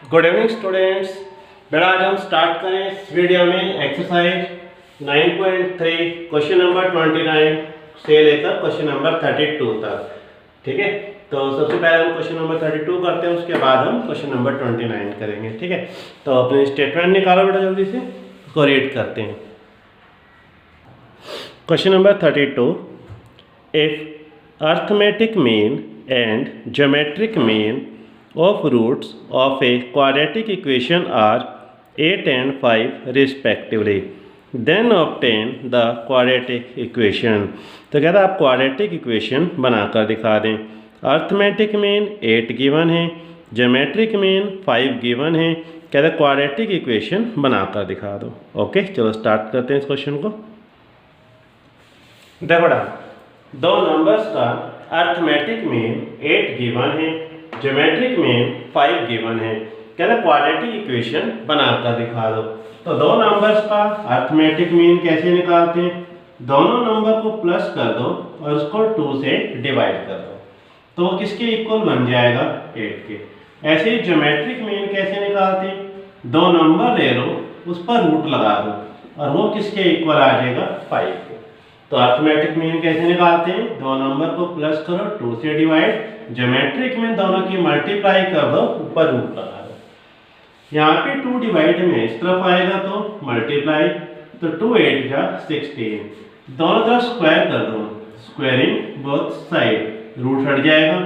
Good evening students. बेटा आज हम स्टार्ट करें इस वीडियो में एक्सरसाइज 9.3 क्वेश्चन नंबर 29 से लेकर क्वेश्चन नंबर 32 तक। ठीक है, तो सबसे पहले हम क्वेश्चन नंबर 32 करते हैं, उसके बाद हम क्वेश्चन नंबर 29 करेंगे। ठीक है, तो अपने स्टेटमेंट निकालो बेटा जल्दी से, उसको रीड करते हैं। Question number 32, if arithmetic mean and geometric mean of roots of a quadratic equation are 8 and 5 respectively, then obtain the quadratic equation। तो कहता है आप क्वाड्रेटिक इक्वेशन बनाकर दिखा दें। अर्थमेटिक मीन 8 गिवन है, ज्योमेट्रिक मीन 5 गिवन है, कहता है क्वाड्रेटिक इक्वेशन बनाकर दिखा दो। ओके, चलो स्टार्ट करते हैं इस क्वेश्चन को। देखो दो नंबर्स का अर्थमेटिक मीन 8 गिवन है, ज्योमेट्रिक मीन 5 गिवन है, कहते हैं क्वाड्रेटिक इक्वेशन बनाकर दिखा दो। तो दो नंबर्स का अर्थमेटिक मीन कैसे निकालते हैं? दोनों नंबर को प्लस कर दो और उसको 2 से डिवाइड कर दो, तो वो किसके इक्वल बन जाएगा? 8 के। ऐसे ही ज्योमेट्रिक मीन कैसे निकालते हैं? दो नंबर ले लो, उस पर रूट लगा दो और वो किसके इक्वल आ जाएगा? 5 के। तो अर्थमेटिक मीन कैसे निकालते हैं? दो नंबर को प्लस करो, 2 से डिवाइड। ज्योमेट्रिक में दोनों की मल्टीप्लाई कर दो, ऊपर रूट लगा दो। यहाँ पे 2 डिवाइड में इस तरफ आएगा तो मल्टीप्लाई, तो 2 8 जा 16, दोनों तरफ स्क्वायर कर दो, स्क्वायरिंग बोथ साइड, रूट हट जाएगा।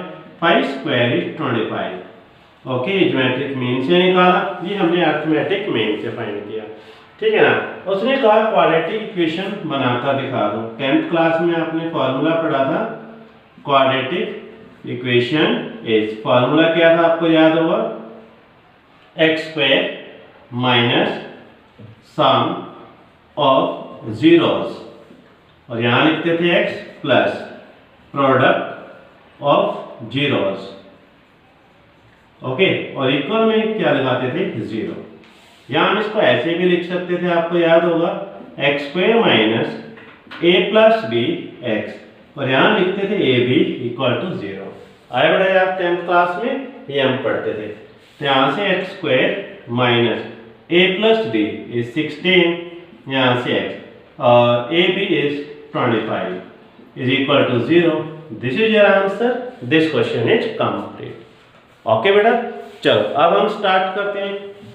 5 square is 25। Okay, geometric mean से निकाला, ये हमने अर्थमेटिक मीन से फाइंड किया। ठीक है ना। उसने कहा क्वाड्रेटिक इक्वेशन बनाकर दिखा दो। 10th क्लास में आपने फॉर्मूला पढ़ा था, क्वाड्रेटिक इक्वेशन इज, फॉर्मूला क्या था आपको याद होगा? X square minus sum of zeros, और यहां लिखते थे x plus product of zeros. Okay, और इक्वल में क्या लगाते थे? 0। यहां हम इसको ऐसे भी लिख सकते थे, आपको याद होगा, x square minus a plus B x, और यहां लिखते थे ए बी इक्वल टू 0। आए बड़ा यार 10th क्लास में ये हम पढ़ते थे। तो यहाँ से x square minus a plus b is 16, यहाँ से एक्स और a b is 25 is equal to 0। This is your answer, this question is complete. Okay बेटा, चलो अब हम स्टार्ट करते हैं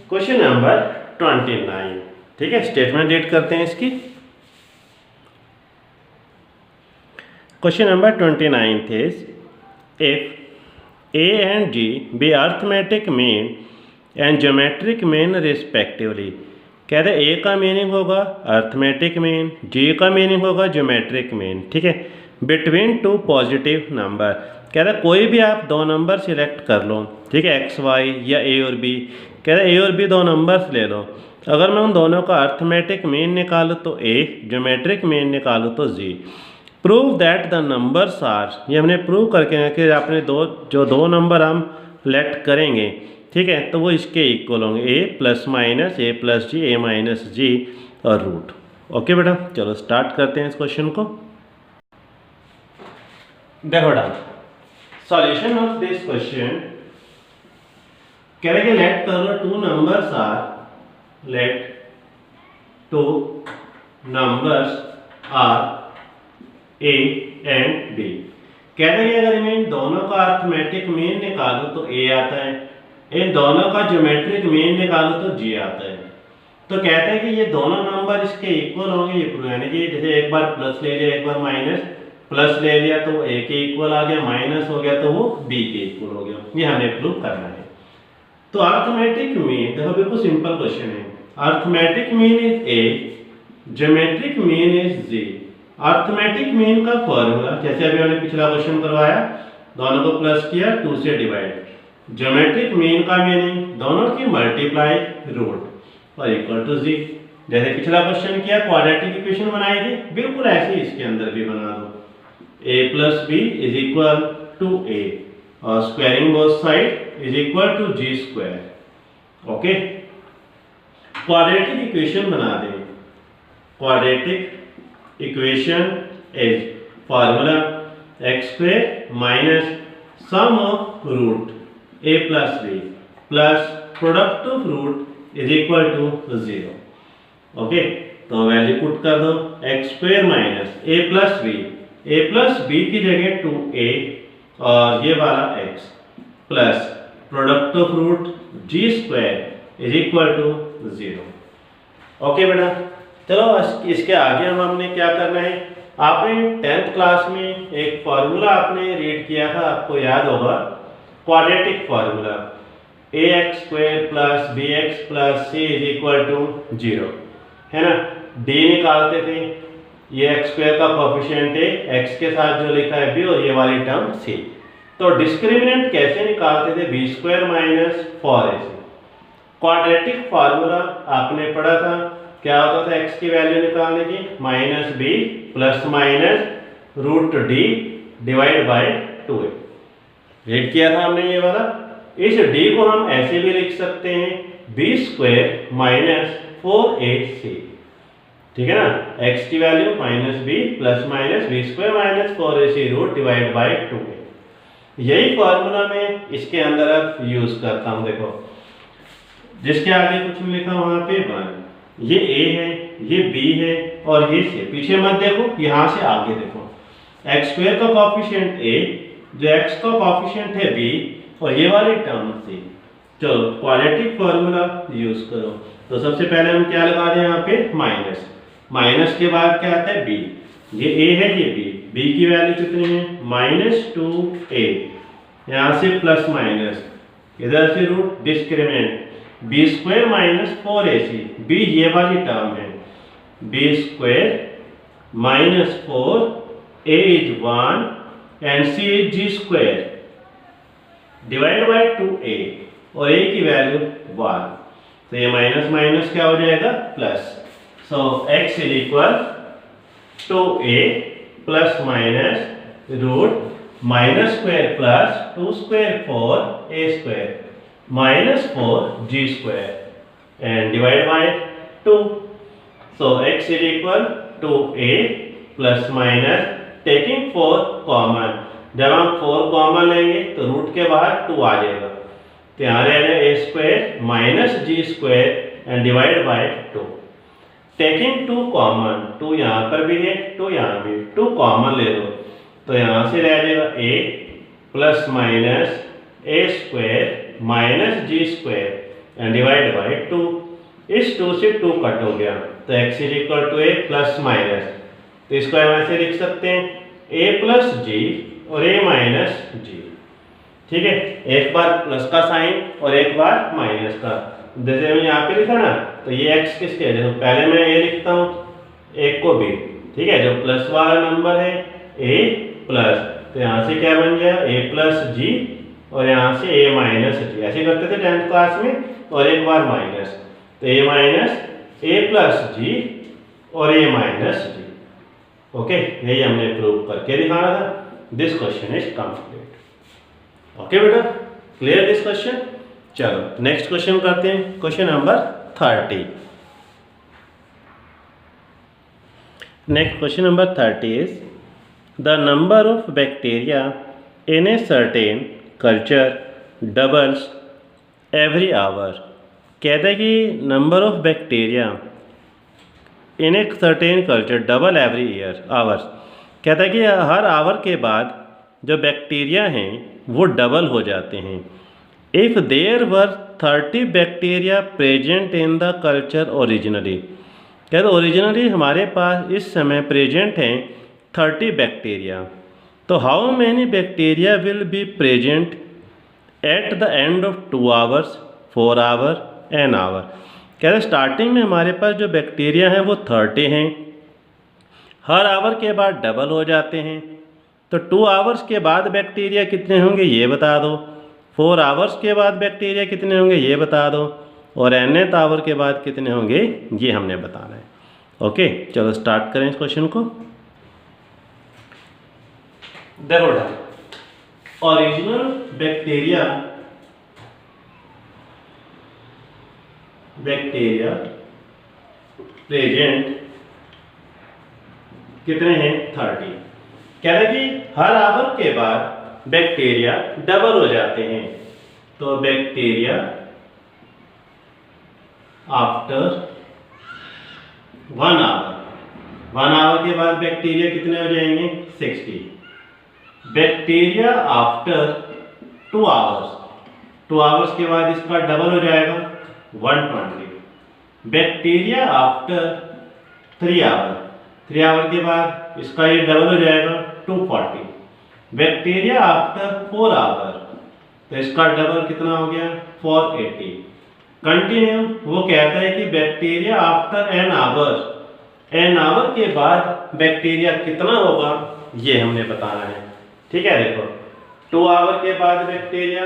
क्वेश्चन नंबर 29। ठीक है, स्टेटमेंट रीड करते हैं इसकी। Question number 29 is, if A and G be arithmetic mean and geometric mean respectively, कहते हैं A का मीनिंग होगा अर्थमेटिक मीन, G का मीनिंग होगा ज्योमेट्रिक मीन। ठीक है, बिटवीन टू पॉजिटिव नंबर, कहते हैं कोई भी आप दो नंबर सिलेक्ट कर लो। ठीक है, एक्स वाई या ए और बी, कहते हैं ए और बी दो नंबर्स ले लो। अगर मैं उन दोनों का अर्थमेटिक मीन निकालूँ तो A, ज्योमेट्रिक मीन निकालूँ तो G। Prove that the numbers are, ये हमने प्रूव करके कि आपने दो नंबर हम लेट करेंगे, ठीक है, तो वो इसके इक्वल होंगे, ए plus minus a plus ji, A minus जी और रूट। ओके बेटा, चलो स्टार्ट करते हैं इस क्वेश्चन को। देखो बेटा, सॉल्यूशन ऑफ दिस क्वेश्चन कह रहे कि लेट करो two numbers are, let two numbers are A and B। कहते हैं अगर मैं इन दोनों का अर्थमेटिक मीन निकालूं तो A आता है, इन दोनों का ज्योमेट्रिक मीन निकालूं तो G आता है। तो कहते हैं कि ये दोनों नंबर इसके इक्वल होंगे, यानी कि जैसे एक बार प्लस ले लिया, एक बार माइनस, प्लस ले लिया तो A के इक्वल आ गया, माइनस हो गया तो वो B के इक्वल हो गया। ये हमें प्रूव करना है। तो अर्थमेटिक मीन, देखो बिल्कुल सिंपल क्वेश्चन है। Arithmetic mean is A, geometric mean is G। Arithmetic mean का फॉर्मूला जैसे अभी हमने पिछला क्वेश्चन करवाया, दोनों को प्लस किया, 2 से डिवाइड। ज्योमेट्रिक मीन का मीनिंग दोनों की मल्टीप्लाई, रूट और इक्वल टू जी। जैसे पिछला क्वेश्चन किया, क्वाड्रेटिक इक्वेशन बनाई थी, बिल्कुल ऐसे ही इसके अंदर भी बना दो। A plus b is equal to a और squaring both side is equal to g square. Okay, quadratic equation बना दें। Quadratic equation is formula x square minus sum of root a plus b, plus product of root is equal to 0। Okay, तो value put कर दो, x square minus a plus b की जगह 2a और ये वाला x plus product of root ji square is equal to 0। Okay बेटा, चलो इसके आगे हमने क्या करना है। आपने 10th क्लास में एक फॉर्मूला आपने रीड किया था, आपको याद होगा, quadratic formula ax square plus bx plus c is equal to 0, है ना। d निकालते थे, ये एक्स स्क्वायर का कोफिशिएंट है, x के साथ जो लिखा है b और ये वाली टर्म c। तो डिस्क्रिमिनेंट कैसे निकालते थे, b square minus 4ac। Quadratic formula आपने पढ़ा था, क्या होता था x की वैल्यू निकालने की, minus b plus minus root d divide by 2a। Read किया था हमने ये वाला। इस d को हम ऐसे भी लिख सकते हैं, बी स्क्वायर माइनस 4ac, ठीक है ना। x की value minus b plus minus b square minus 4ac root divide by 2a। यही फॉर्मूला मैं इसके अंदर अब यूज करता हूं। देखो, जिसके आगे कुछ नहीं लिखा वहां पे 1, ये a है, ये b है और ये c। पीछे मत देखो, यहां से आगे देखो, एक्स स्क्वायर का कोफिशिएंट a, जो x का कोफिशिएंट है b और ये वाली टर्म c। चलो क्वाड्रेटिक फॉर्मूला यूज करो। तो सबसे पहले हम क्या लगा दें, यहाँ पे माइनस, माइनस के बाद क्या आता है b, ये a है ये b, b की वैल्यू कितनी है, माइनस 2a, यहाँ से प्लस माइनस, इधर से root, discriminant b square minus 4ac, b ये वाली टर्म है, b square minus 4, a is 1 and c is g square divide by 2a और a की वैल्यू 1। तो ये माइनस माइनस क्या हो जाएगा, plus. So x is equal 2a plus minus root minus square plus 2 square 4a square minus 4g square and divide by 2। So x is equal 2a plus minus, taking 4 common, जब हम 4 common लेंगे तो root के बाहर 2 आ जाएगा, तो यहाँ रहेगा a square minus g square and divide by 2। Taking 2 common, 2 यहाँ पर भी है, 2 यहाँ भी, 2 कॉमन ले लो, तो यहाँ से रह जाएगा a plus minus a square minus g square and divide by 2। इस 2 से 2 कट हो गया, तो x is equal to a plus minus, तो इसको हम ऐसे लिख सकते हैं a प्लस g और a माइनस g, ठीक है। एक बार प्लस का साइन और एक बार माइनस का, जैसे मैं यहाँ पे लिखा ना, तो ये x किसके है, देखो पहले मैं a लिखता हूँ, एक को b, ठीक है। जो प्लस वाला नंबर है a प्लस, तो यहाँ से क्या बन गया, a प्लस g और यहाँ से a माइनस g। ऐसे करते थे 10th क्लास में, और एक बार माइनस, तो a minus a plus g और a माइनस g। ओके, यही हमने प्रूव करके दिखाना था। This question is complete. Okay बेटा, क्लियर दिस क्वेश्चन। चलो नेक्स्ट क्वेश्चन करते हैं, question number 30। Next question number 30 is the number of bacteria in a certain culture doubles every hour. कहता है कि number of bacteria in a certain culture double every year hours. कहता है कि हर our के बाद जो बैक्टीरिया हैं वो डबल हो जाते हैं। If there were 30 bacteria present in the culture originally. कहते ओरिजिनली हमारे पास इस समय प्रेजेंट हैं 30 बैक्टीरिया, तो how many bacteria will be present at the end of 2 hours, 4 hour an hour. कहते स्टार्टिंग में हमारे पास जो बैक्टीरिया हैं वो 30 हैं, हर आवर के बाद डबल हो जाते हैं, तो 2 आवर्स के बाद बैक्टीरिया कितने होंगे ये बता दो, 4 आवर्स के बाद बैक्टीरिया कितने होंगे ये बता दो, और nth आवर के बाद कितने होंगे ये हमने बताना है। ओके, चलो स्टार्ट करें इस क्वेश्चन को। देखो ओरिजिनल बैक्टीरिया प्रेजेंट कितने हैं 30। कह रहे कि हर आवर के बाद बैक्टीरिया डबल हो जाते हैं, तो बैक्टीरिया आफ्टर 1 आवर, 1 आवर के बाद बैक्टीरिया कितने हो जाएंगे 60। बैक्टीरिया आफ्टर 2 आवर्स, 2 आवर्स के बाद इसका डबल हो जाएगा 120। बैक्टीरिया आफ्टर 3 आवर, 3 आवर के बाद इसका ये डबल हो जाएगा 240। बैक्टीरिया आफ्टर 4 आवर, तो इसका डबल कितना हो गया 480। कंटिन्यू, वो कहता है कि बैक्टीरिया आफ्टर एन आवर के बाद बैक्टीरिया कितना होगा ये हमने बताना है। ठीक है, देखो 2 आवर के बाद बैक्टीरिया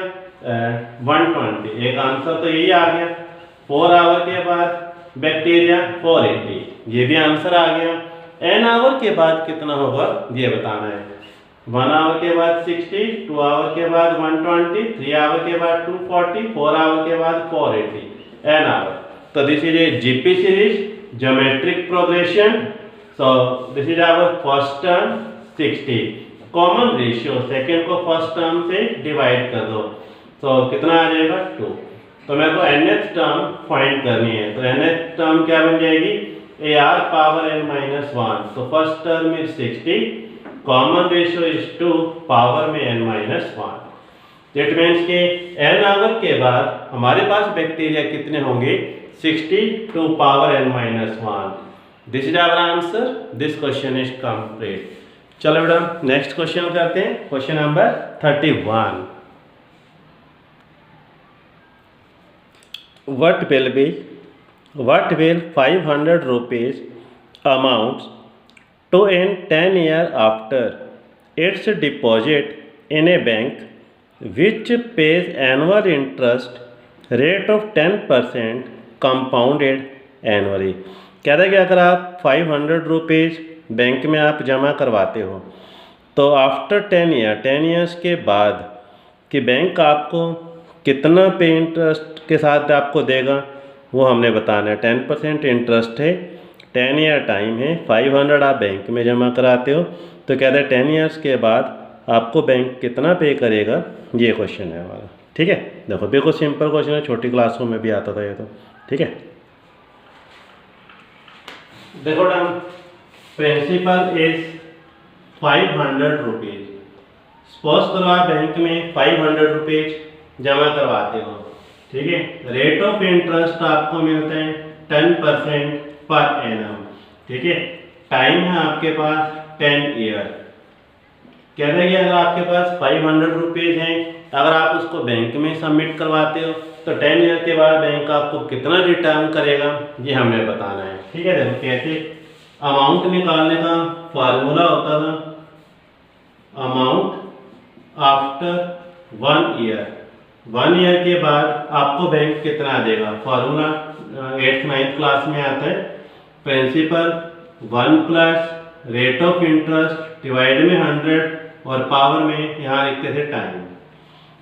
120, एक आंसर तो यही आ गया। 4 आवर के बाद बैक्टीरिया 480, ये भी आंसर आ गया। एन आवर के बाद कितना होगा ये बताना है। 1 आवर के बाद 60, 2 आवर के बाद 120, 3 आवर के बाद 240, 4 आवर के बाद 480 एन आवर। तो this is a GP series, geometric progression. So this is our first term 60। Common ratio, second को फर्स्ट टर्म से डिवाइड कर दो, तो कितना आ जाएगा 2। तो मेरे को nth टर्म फाइंड करनी है, तो nth टर्म क्या बन जाएगी AR पावर n माइनस 1। तो first term is 60, common ratio is 2, power में n माइनस 1। दैट मीन्स के n आवर के बाद हमारे पास बैक्टीरिया कितने होंगे 60 two power n minus 1। This is our answer, this question is complete. चलो बेटा नेक्स्ट क्वेश्चन करते हैं, question number 31। What will 500 rupees amounts to in 10 years after its deposit in a bank which pays annual interest rate of 10% compounded annually। कहता है कि अगर आप 500 rupees bank में आप जमा करवाते हो तो आफ्टर 10 ईयर्स के बाद कि बैंक आपको कितना पे इंटरेस्ट के साथ आपको देगा वो हमने बताना है। 10% इंटरेस्ट है, 10 ईयर टाइम है, 500 आप बैंक में जमा कराते हो, तो कहते हैं 10 ईयर्स के बाद आपको बैंक कितना पे करेगा, ये क्वेश्चन है हमारा। ठीक है, देखो बिल्कुल सिंपल क्वेश्चन है, छोटी क्लासों में भी आता था ये तो। ठीक है, देखो done, principal is 500 rupees. Suppose करो आप बैंक में 500 रुपीज़ जमा करवाते हो। ठीक है, रेट ऑफ इंटरेस्ट आपको मिलता है 10% पर एनम। ठीक है, टाइम है आपके पास 10 ईयर। कहते हैं कि अगर आपके पास 500 रुपीज़ हैं, अगर आप उसको बैंक में सबमिट करवाते हो तो 10 ईयर के बाद बैंक आपको कितना रिटर्न करेगा ये हमें बताना है। ठीक है, देखो कैसे अमाउंट निकालने का फार्मूला होता था, अमाउंट आफ्टर 1 ईयर। 1 ईयर के बाद आपको बैंक कितना देगा, फार्मूला 8th 9th क्लास में आता है। Principal 1 plus rate of interest divide में 100 और पावर में यहाँ लिखते थे टाइम।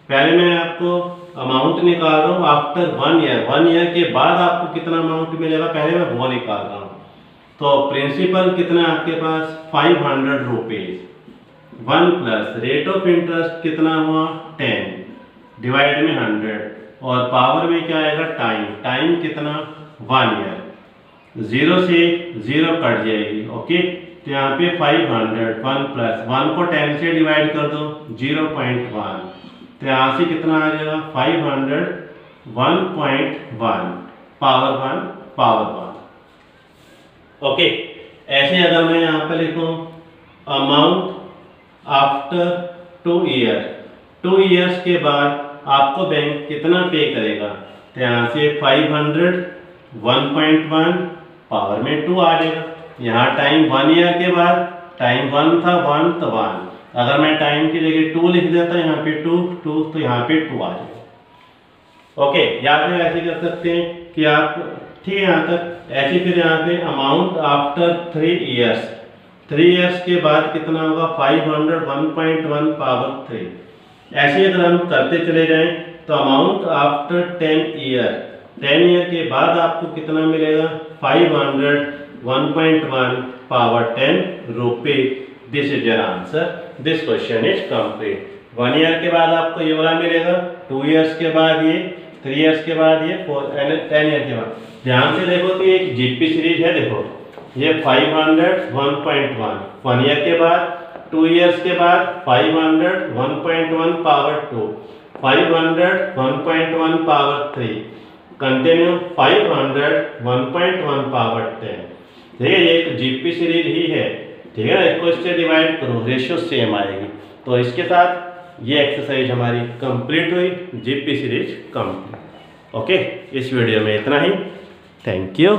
पहले मैं आपको अमाउंट निकाल रहा हूँ आफ्टर 1 ईयर। 1 ईयर के बाद आपको कितना अमाउंट मिलेगा पहले मैं वो निकाल रहा हूँ। तो प्रिंसिपल कितना आपके पास 500 rupees, 1 plus rate of interest कितना हुआ 10 डिवाइड में 100 और पावर में क्या आएगा टाइम। टाइम कितना 1 ईयर। 0 से 0 कट जाएगी। ओके, तो यहाँ पे 500 1 प्लस 1 को 10 से डिवाइड कर दो 0.1, तो यहाँ से कितना आ जाएगा 500 1.1 पावर 1 पावर 1। ओके, ऐसे अगर मैं यहाँ पे लिखूँ अमाउंट आफ्टर 2 ईयर, 2 ईयर्स के बाद आपको बैंक कितना पे करेगा, तो यहाँ से 500 1.1 पावर में 2 आ जाएगा। यहाँ टाइम 1 ईयर के बाद टाइम 1 था 1 तो 1, अगर मैं टाइम की जगह 2 लिख देता यहाँ पे 2 तो यहाँ पे 2 आ जाएगा। ओके, या फिर ऐसे कर सकते हैं कि आप ठीक है यहाँ तक ऐसे, फिर यहाँ पे अमाउंट आफ्टर 3 ईयर्स, 3 ईयर्स के बाद कितना होगा 500 1.1 पावर 3। ऐसे अगर हम करते चले जाएं तो अमाउंट आफ्टर 10 ईयर, 10 ईयर के बाद आपको कितना मिलेगा 500 1.1 पावर 10 रुपये। This is your answer, this question is complete. 1 year के बाद आपको ये वाला मिलेगा, 2 ईयर्स के बाद ये, 3 ईयर्स के बाद ये, 10 ईयर के बाद। ध्यान से देखो कि एक जीपी सीरीज है, देखो ये 500 1.1, 1 ईयर के बाद, 2 ईयर्स के बाद 500 1.1 पावर 2, 500 1.1 पावर 3, कंटिन्यू 500 1.1 पावर 10। ठीक है, ये एक जीपी सीरीज ही है। ठीक है ना, इसको इससे डिवाइड करो, रेशियो सेम आएगी। तो इसके साथ ये एक्सरसाइज हमारी कंप्लीट हुई, जीपी सीरीज कंप्लीट। ओके, इस वीडियो में इतना ही। Thank you.